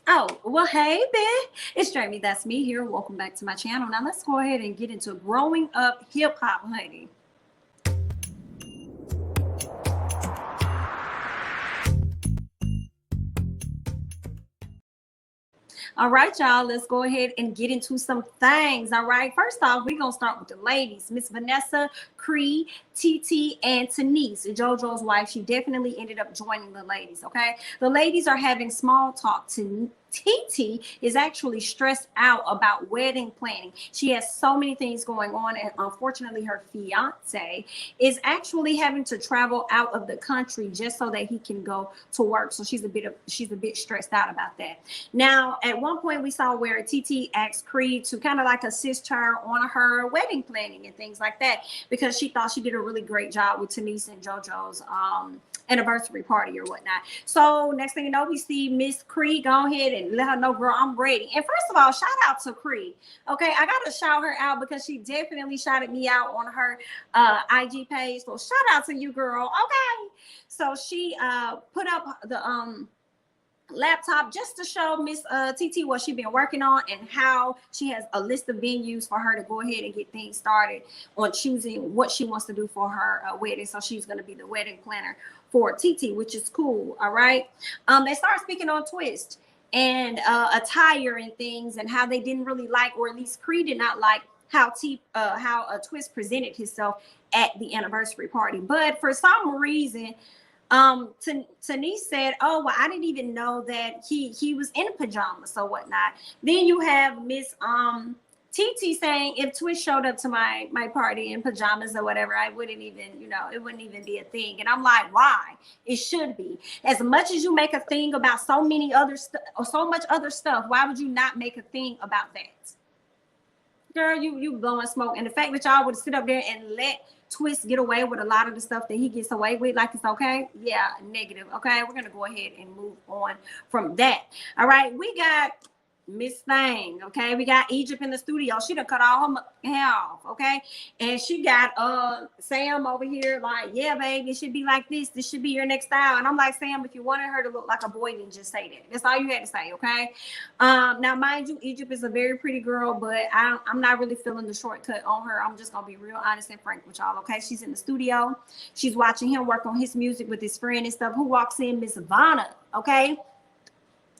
Oh, well, hey, Ben. It's Jamie. That's me here. Welcome back to my channel. Now, let's go ahead and get into growing up hip hop, honey. All right, y'all, let's go ahead and get into some things. All right, first off, we're going to start with the ladies. Miss Vanessa, Cree, TT, and Tanise, JoJo's wife. She definitely ended up joining the ladies, okay? The ladies are having small talk. TT is actually stressed out about wedding planning. She has so many things going on, and unfortunately, her fiance is actually having to travel out of the country just so that he can go to work. So she's a bit stressed out about that. Now, at one point, we saw where TT asked Creed to kind of like assist her on her wedding planning and things like that because she thought she did a really great job with Tanise and JoJo's anniversary party or whatnot. So next thing you know, we see Miss Cree go ahead and let her know, girl, I'm ready. And first of all, shout out to Cree. Okay, I gotta shout her out because she definitely shouted me out on her IG page. So shout out to you, girl. Okay, so she put up the laptop just to show Miss TT what she's been working on and how she has a list of venues for her to go ahead and get things started on choosing what she wants to do for her wedding. So she's going to be the wedding planner for TT, which is cool. All right. They start speaking on Twist and attire and things and how they didn't really like, or at least Creed did not like how Twist presented himself at the anniversary party. But for some reason, Tanise said, oh, well, I didn't even know that he was in pajamas or whatnot. Then you have Miss TT saying, if Twist showed up to my party in pajamas or whatever, I wouldn't even, it wouldn't even be a thing. And I'm like, why? It should be. As much as you make a thing about so many other stuff or so much other stuff, why would you not make a thing about that? Girl, you blowing smoke. And the fact that y'all would sit up there and let Twist get away with a lot of the stuff that he gets away with, like it's okay. Yeah, negative. Okay, we're gonna go ahead and move on from that. All right, we got Miss Thing. Okay, we got Egypt in the studio. She done cut all her hair off. Okay, and she got Sam over here like, yeah, baby, it should be like this. This should be your next style. And I'm like, Sam, if you wanted her to look like a boy, then just say that. That's all you had to say. Okay. Now, mind you, Egypt is a very pretty girl, but I'm not really feeling the shortcut on her. I'm just gonna be real honest and frank with y'all. Okay, she's in the studio. She's watching him work on his music with his friend and stuff. Who walks in? Miss Vanna. Okay.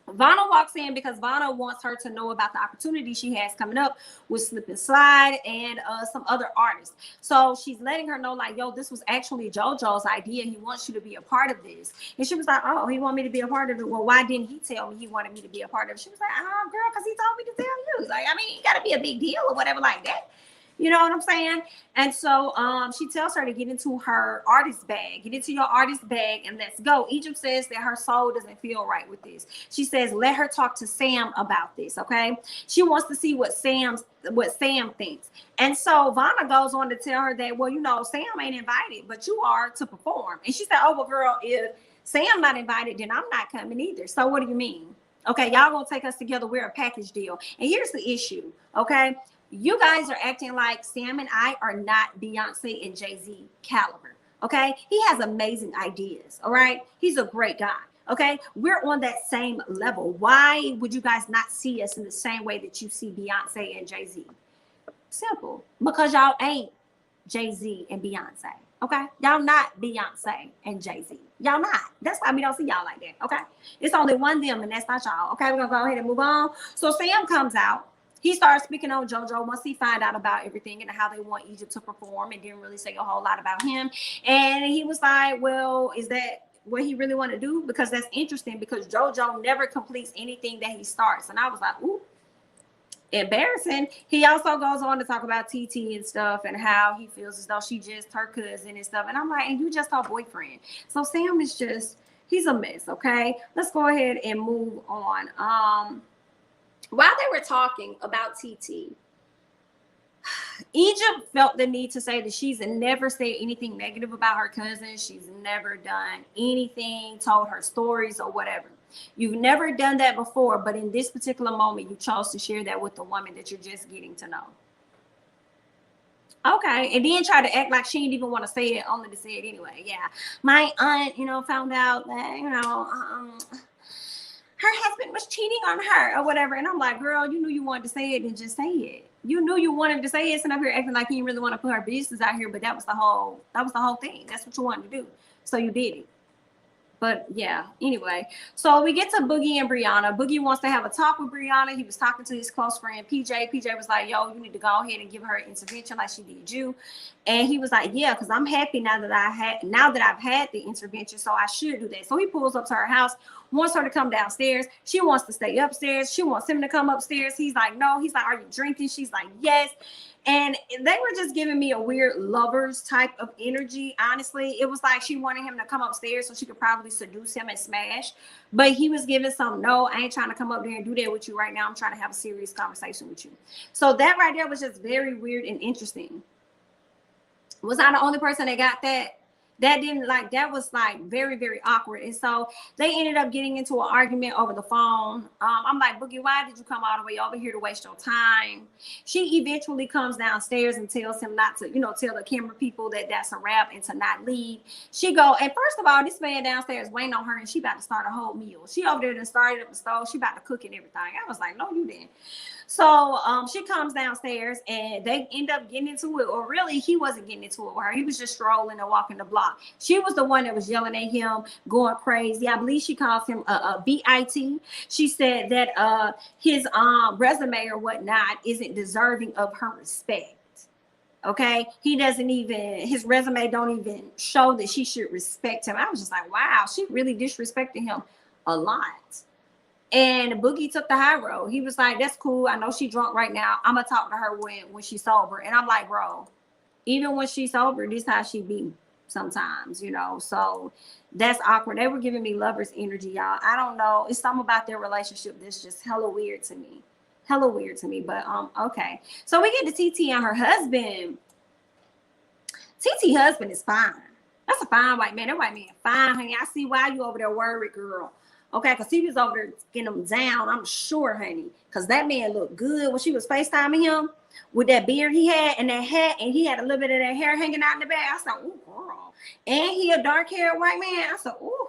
Vanna walks in because Vanna wants her to know about the opportunity she has coming up with Slip and Slide and some other artists. So she's letting her know, like, yo, this was actually JoJo's idea. He wants you to be a part of this. And she was like, oh, he wanted me to be a part of it. Well, why didn't he tell me he wanted me to be a part of it? She was like, oh, girl, because he told me to tell you. Like, I mean, it got to be a big deal or whatever like that. You know what I'm saying? And so she tells her to get into her artist bag. Get into your artist bag and let's go. Egypt says that her soul doesn't feel right with this. She says, let her talk to Sam about this, okay? She wants to see what Sam thinks. And so Vanna goes on to tell her that, well, Sam ain't invited, but you are to perform. And she said, oh, well, girl, if Sam not invited, then I'm not coming either. So what do you mean? Okay, y'all gonna take us together. We're a package deal. And here's the issue, okay? You guys are acting like Sam and I are not Beyonce and Jay-Z caliber, okay? He has amazing ideas, all right? He's a great guy, okay? We're on that same level. Why would you guys not see us in the same way that you see Beyonce and Jay-Z? Simple. Because y'all ain't Jay-Z and Beyonce, okay? Y'all not Beyonce and Jay-Z. Y'all not. That's why we don't see y'all like that, okay? It's only one them, and that's not y'all, okay? We're going to go ahead and move on. So Sam comes out. He started speaking on JoJo once he found out about everything and how they want Egypt to perform and didn't really say a whole lot about him. And he was like, well, is that what he really want to do? Because that's interesting because JoJo never completes anything that he starts. And I was like, ooh, embarrassing. He also goes on to talk about TT and stuff and how he feels as though she just her cousin and stuff. And I'm like, and you just her boyfriend. So Sam is just, he's a mess, okay? Let's go ahead and move on. While they were talking about TT, Egypt felt the need to say that she's never said anything negative about her cousin. She's never done anything, told her stories or whatever. You've never done that before, but in this particular moment, you chose to share that with the woman that you're just getting to know. Okay, and then try to act like she didn't even want to say it, only to say it anyway. Yeah, my aunt, found out that, her husband was was cheating on her or whatever. And I'm like, girl, you knew you wanted to say it and just say it. You knew you wanted to say it, and up here acting like you didn't really want to put her business out here, but that was the whole thing. That's what you wanted to do. So you did it. But yeah, anyway, so we get to Boogie and Brianna. Boogie wants to have a talk with Brianna. He was talking to his close friend PJ. PJ was like, yo, you need to go ahead and give her an intervention like she did you. And he was like, yeah, because I'm happy now that I've had the intervention, so I should do that. So he pulls up to her house, wants her to come downstairs. She wants to stay upstairs. She wants him to come upstairs. He's like, no. He's like, are you drinking? She's like, yes. And they were just giving me a weird lovers type of energy. Honestly, it was like she wanted him to come upstairs so she could probably seduce him and smash. But he was giving some, no, I ain't trying to come up there and do that with you right now. I'm trying to have a serious conversation with you. So that right there was just very weird and interesting. Was I the only person that got that? That was like very, very awkward. And so they ended up getting into an argument over the phone. I'm like, Boogie, why did you come all the way over here to waste your time? She eventually comes downstairs and tells him not to, tell the camera people that that's a wrap and to not leave. And first of all, this man downstairs waiting on her and she about to start a whole meal. She over there and started up the stove. She about to cook and everything. I was like, no, you didn't. So she comes downstairs and they end up getting into it. Or really, he wasn't getting into it with her. He was just strolling and walking the block. She was the one that was yelling at him, going crazy. I believe she calls him a BIT. She said that his resume or whatnot isn't deserving of her respect. Okay, his resume don't even show that she should respect him. I was just like, wow, she really disrespected him a lot. And Boogie took the high road. He was like, that's cool. I know she's drunk right now. I'm going to talk to her when she's sober. And I'm like, bro, even when she's sober, this is how she be sometimes, So that's awkward. They were giving me lovers energy, y'all. I don't know. It's something about their relationship that's just hella weird to me. But okay. So we get to TT and her husband. TT husband is fine. That's a fine white man. That white man fine, honey. I see why you over there worried, girl. Okay, because he was over there getting them down, I'm sure, honey. Because that man looked good when she was FaceTiming him with that beard he had and that hat, and he had a little bit of that hair hanging out in the back. I said, ooh, girl. And he a dark-haired white man. I said, ooh,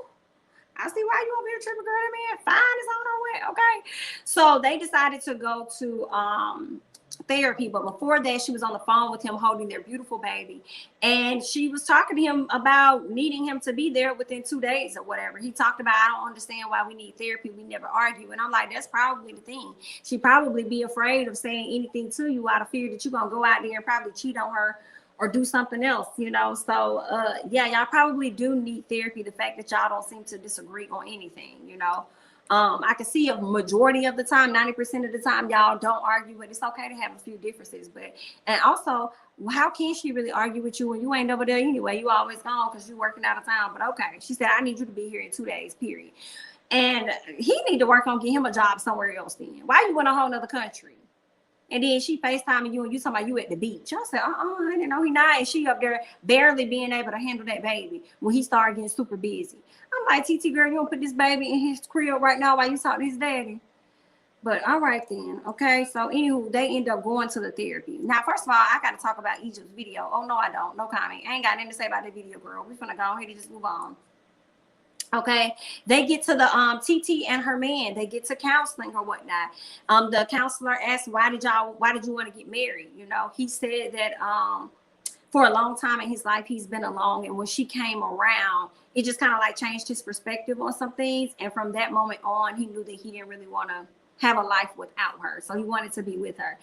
I see why you over here tripping, girl. That man fine is on her way, okay? So they decided to go to therapy, but before that she was on the phone with him holding their beautiful baby, and she was talking to him about needing him to be there within 2 days or whatever. He talked about, I don't understand why we need therapy, we never argue. And I'm like, that's probably the thing. She probably be afraid of saying anything to you out of fear that you're gonna go out there and probably cheat on her or do something else, So yeah, y'all probably do need therapy. The fact that y'all don't seem to disagree on anything, I can see a majority of the time, 90% of the time, y'all don't argue, but it's okay to have a few differences. And also, how can she really argue with you when you ain't over there anyway? You always gone because you're working out of town. But okay, she said, I need you to be here in 2 days, period. And he need to work on getting him a job somewhere else then. Why you in a whole nother country? And then she FaceTiming you and you talking about you at the beach. I said, I didn't know he not. And she up there barely being able to handle that baby when he started getting super busy. I'm like, TT girl, you don't put this baby in his crib right now while you talk to his daddy. But all right then, okay. So anywho, they end up going to the therapy. Now, first of all, I got to talk about Egypt's video. Oh no, I don't. No comment. I ain't got anything to say about the video, girl. We're gonna go ahead and just move on. Okay, they get to the TT and her man. They get to counseling or whatnot. The counselor asked, why did you want to get married? He said that for a long time in his life he's been alone, and when she came around, it just kind of like changed his perspective on some things. And from that moment on, he knew that he didn't really want to have a life without her, so he wanted to be with her.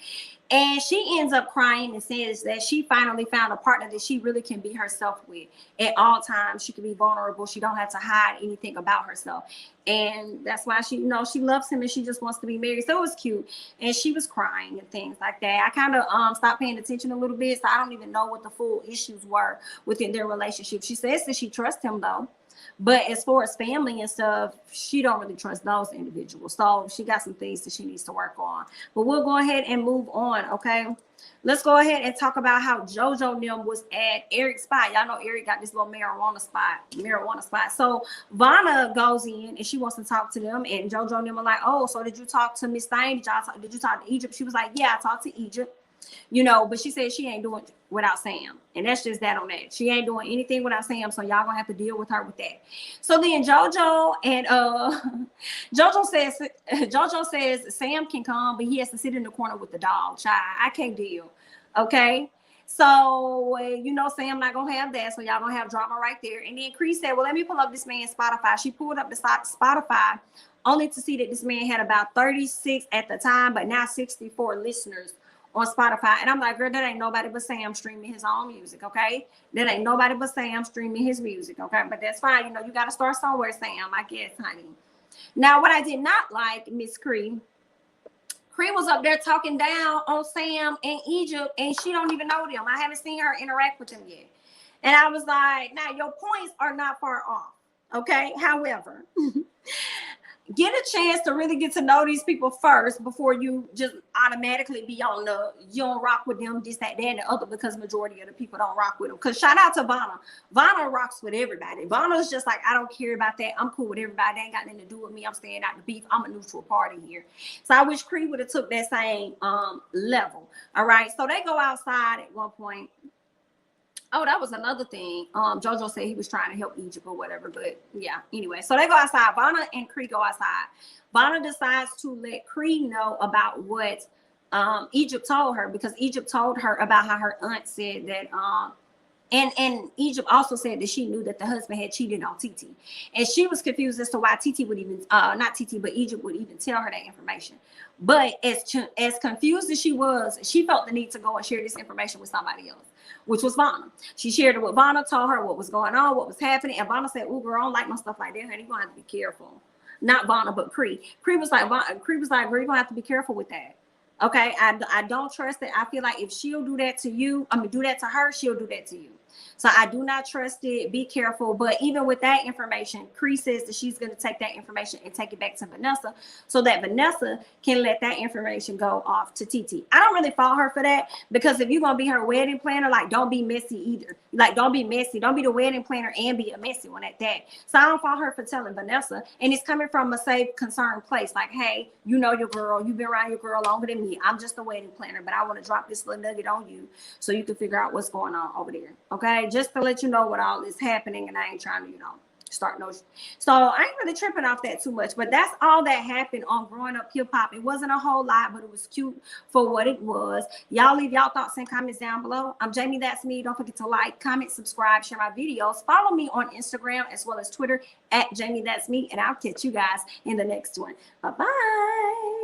And she ends up crying and says that she finally found a partner that she really can be herself with at all times. She can be vulnerable. She don't have to hide anything about herself, and that's why she she loves him and she just wants to be married. So it was cute, and she was crying and things like that. I kind of stopped paying attention a little bit, so I don't even know what the full issues were within their relationship. She says that she trusts him though, but as far as family and stuff, she don't really trust those individuals. So she got some things that she needs to work on. But we'll go ahead and move on, okay? Let's go ahead and talk about how JoJo Nim was at Eric's spot. Y'all know Eric got this little marijuana spot. So Vanna goes in and she wants to talk to them. And JoJo Nim are like, oh, so did you talk to Miss Thing? Did you talk to Egypt? She was like, yeah, I talked to Egypt. You know, but she said she ain't doing without Sam. And that's just that on that. She ain't doing anything without Sam, so y'all gonna have to deal with her with that. So then JoJo and JoJo says Sam can come, but he has to sit in the corner with the dog. Child, I can't deal. Okay. So you know Sam not gonna have that, so y'all gonna have drama right there. And then Cree said, well, let me pull up this man's Spotify. She pulled up the Spotify only to see that this man had about 36 at the time, but now 64 listeners on Spotify. And I'm like, girl, that ain't nobody but Sam streaming his own music, okay? That ain't nobody but Sam streaming his music, okay? But that's fine. You know, you got to start somewhere, Sam, I guess, honey. Now, what I did not like, Miss Cree was up there talking down on Sam and Egypt, and she don't even know them. I haven't seen her interact with them yet. And I was like, now, your points are not far off, okay? However, get a chance to really get to know these people first before you just automatically be on the, you don't rock with them, this, that, and the other, because majority of the people don't rock with them. Because shout out to Vanna. Vanna rocks with everybody. Vanna's just like, I don't care about that. I'm cool with everybody. They ain't got nothing to do with me. I'm staying out the beef. I'm a neutral party here. So I wish Cree would have took that same level. All right. So they go outside at one point. Oh, that was another thing. JoJo said he was trying to help Egypt or whatever, but yeah, anyway. So they go outside. Vanna and Cree go outside. Vanna decides to let Cree know about what Egypt told her, because Egypt told her about how her aunt said that, and Egypt also said that she knew that the husband had cheated on Titi. And she was confused as to why Titi would even, not Titi, but Egypt would even tell her that information. But as confused as she was, she felt the need to go and share this information with somebody else, which was Vanna. She shared it with Vanna, told her what was going on, what was happening. And Vanna said, "Ooh, girl, I don't like no stuff like that, honey. You're going to have to be careful." Not Vanna, but Cree. Cree was like, girl, you're going to have to be careful with that. Okay, I don't trust it. I feel like if she'll do that to you, do that to her, she'll do that to you. So I do not trust it. Be careful. But even with that information, Cree says that she's going to take that information and take it back to Vanessa, so that Vanessa can let that information go off to Titi. I don't really fault her for that, because if you're going to be her wedding planner, like, don't be messy either. Like, don't be messy. Don't be the wedding planner and be a messy one at that. So I don't fault her for telling Vanessa. And it's coming from a safe, concerned place. Like, hey, you know your girl. You've been around your girl longer than me. I'm just a wedding planner, but I want to drop this little nugget on you so you can figure out what's going on over there. Okay? Just to let you know what all is happening, and I ain't trying to, start no. So I ain't really tripping off that too much, but that's all that happened on Growing Up Hip Hop. It wasn't a whole lot, but it was cute for what it was. Y'all leave y'all thoughts and comments down below. I'm Jamie, that's me. Don't forget to like, comment, subscribe, share my videos. Follow me on Instagram as well as Twitter at Jamie, that's me, and I'll catch you guys in the next one. Bye-bye.